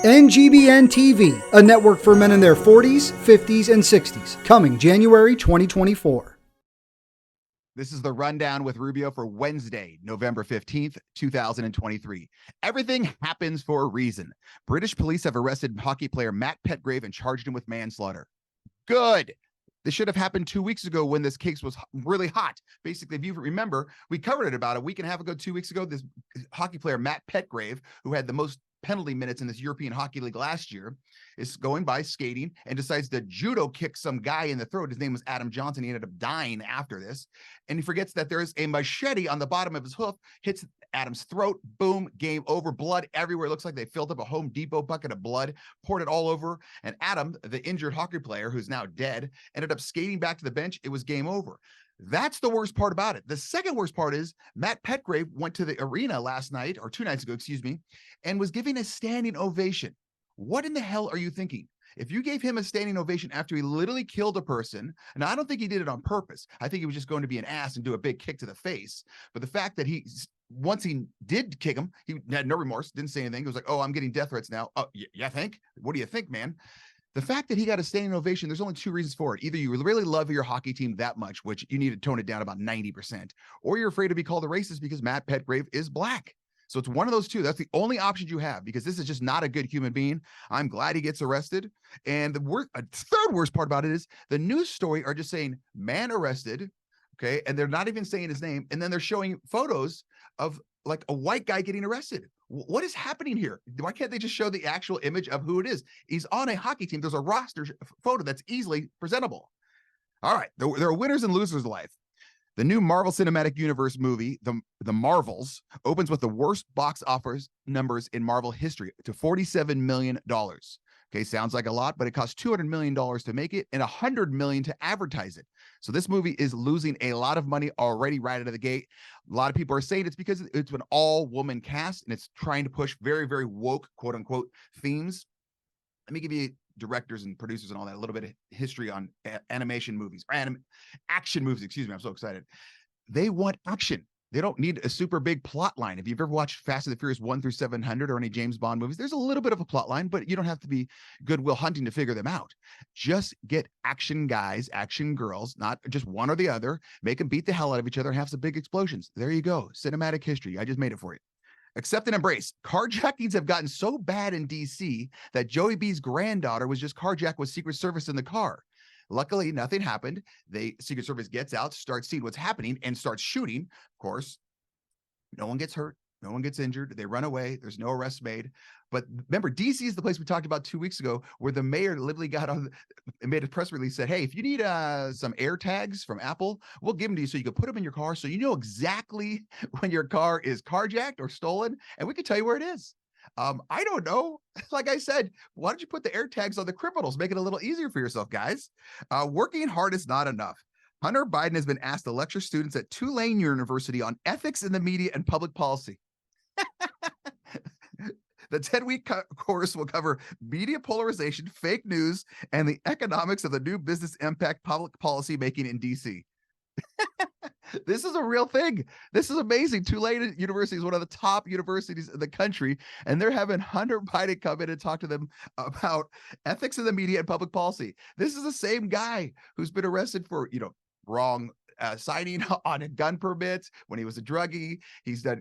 NGBN TV, a network for men in their 40s, 50s, and 60s, coming January 2024. This is the rundown with Rubio for Wednesday, November 15th, 2023. Everything happens for a reason. British police have arrested hockey player Matt Petgrave and charged him with manslaughter. Good. This should have happened 2 weeks ago when this case was really hot. Basically, if you remember, we covered it about a week and a half ago, 2 weeks ago. This hockey player, Matt Petgrave, who had the most penalty minutes in this European Hockey League last year, is going by skating and decides to judo kick some guy in the throat. His name was Adam Johnson. He ended up dying after this. And he forgets that there's a machete on the bottom of his hoof, hits Adam's throat. Boom, game over. Blood everywhere. It looks like they filled up a Home Depot bucket of blood, poured it all over. And Adam, the injured hockey player who's now dead, ended up skating back to the bench. It was game over. That's the worst part about it. The second worst part is Matt Petgrave went to the arena last night, or 2 nights ago, excuse me, and was giving a standing ovation. What in the hell are you thinking? If you gave him a standing ovation after he literally killed a person, and I don't think he did it on purpose. I think he was just going to be an ass and do a big kick to the face. But the fact that once he did kick him, he had no remorse, didn't say anything. He was like, oh, I'm getting death threats now. Oh, yeah, think? What do you think, man? The fact that he got a standing ovation, there's only 2 reasons for it. Either you really love your hockey team that much, which you need to tone it down about 90%, or you're afraid to be called a racist because Matt Petgrave is black. So it's one of those two. That's the only options you have, because this is just not a good human being. I'm glad he gets arrested. And the third worst part about it is the news story are just saying man arrested, okay? And they're not even saying his name. And then they're showing photos of like a white guy getting arrested. What is happening here? Why can't they just show the actual image of who it is? He's on a hockey team. There's a roster photo that's easily presentable. All right, there are winners and losers of life. The new Marvel Cinematic Universe movie, The Marvels, opens with the worst box office numbers in Marvel history to $47 million. Okay, sounds like a lot, but it cost $200 million to make it and $100 million to advertise it. So this movie is losing a lot of money already right out of the gate. A lot of people are saying it's because it's an all-woman cast and it's trying to push very, very woke, quote-unquote, themes. Let me give you directors and producers and all that, a little bit of history on animation movies, or action movies, excuse me, I'm so excited. They want action. They don't need a super big plot line. If you've ever watched Fast and the Furious 1 through 700 or any James Bond movies, there's a little bit of a plot line, but you don't have to be Good Will Hunting to figure them out. Just get action guys, action girls, not just one or the other, make them beat the hell out of each other and have some big explosions. There you go. Cinematic history. I just made it for you. Accept and embrace. Carjackings have gotten so bad in DC that Joey B's granddaughter was just carjacked with Secret Service in the car. Luckily, nothing happened. Secret Service gets out, starts seeing what's happening, and starts shooting. Of course, no one gets hurt. No one gets injured. They run away. There's no arrests made. But remember, DC is the place we talked about 2 weeks ago, where the mayor literally got on and made a press release, said, hey, if you need some air tags from Apple, we'll give them to you so you can put them in your car so you know exactly when your car is carjacked or stolen, and we can tell you where it is. I don't know. Like I said, why don't you put the air tags on the criminals? Make it a little easier for yourself, guys. Working hard is not enough. Hunter Biden has been asked to lecture students at Tulane University on ethics in the media and public policy. The 10-week course will cover media polarization, fake news, and the economics of the new business impact public policy making in DC. This is a real thing. This is amazing. Tulane University is one of the top universities in the country, and they're having Hunter Biden come in and talk to them about ethics in the media and public policy. This is the same guy who's been arrested for, wrong signing on a gun permit when he was a druggie. He's got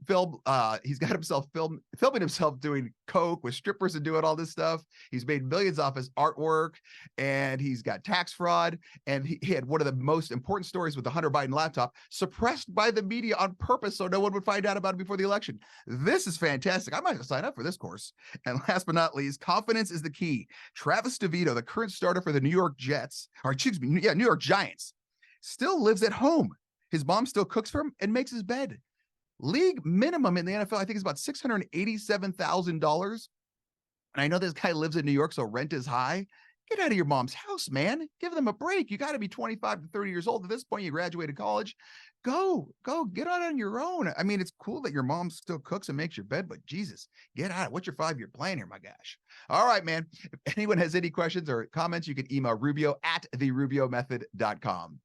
himself filming himself doing coke with strippers and doing all this stuff. He's made millions off his artwork, and he's got tax fraud. And he had one of the most important stories with the Hunter Biden laptop suppressed by the media on purpose so no one would find out about it before the election. This is fantastic. I might have to sign up for this course. And last but not least, confidence is the key. Travis DeVito, the current starter for the New York New York Giants, still lives at home. His mom still cooks for him and makes his bed. League minimum in the NFL, I think, is about $687,000. And I know this guy lives in New York, so rent is high. Get out of your mom's house, man. Give them a break. You got to be 25 to 30 years old. At this point, you graduated college. Go, get out on your own. I mean, it's cool that your mom still cooks and makes your bed, but Jesus, get out. What's your 5-year plan here, my gosh? All right, man. If anyone has any questions or comments, you can email Rubio at therubiomethod.com.